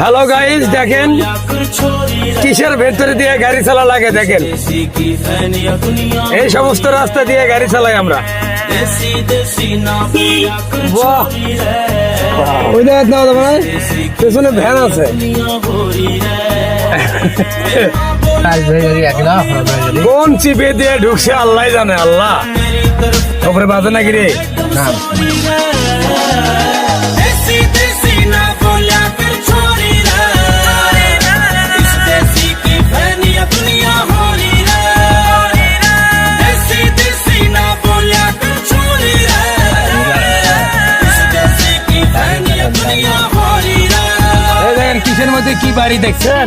Hello guys, দেখেন কিসের ভেতরে দিয়ে গাড়ি চালা লাগে। দেখেন এই সমস্ত রাস্তা দিয়ে গাড়ি চালাই আমরা। বাহ, ওই দেখেন না ভাই, পেছনে ভ্যান আছে। কোন চিপে দিয়ে ঢুকছে আল্লাহ জানে। আল্লাহ ওপরে বাজে নাকি রে? না, কিসের মধ্যে কি বাড়ি দেখছেন?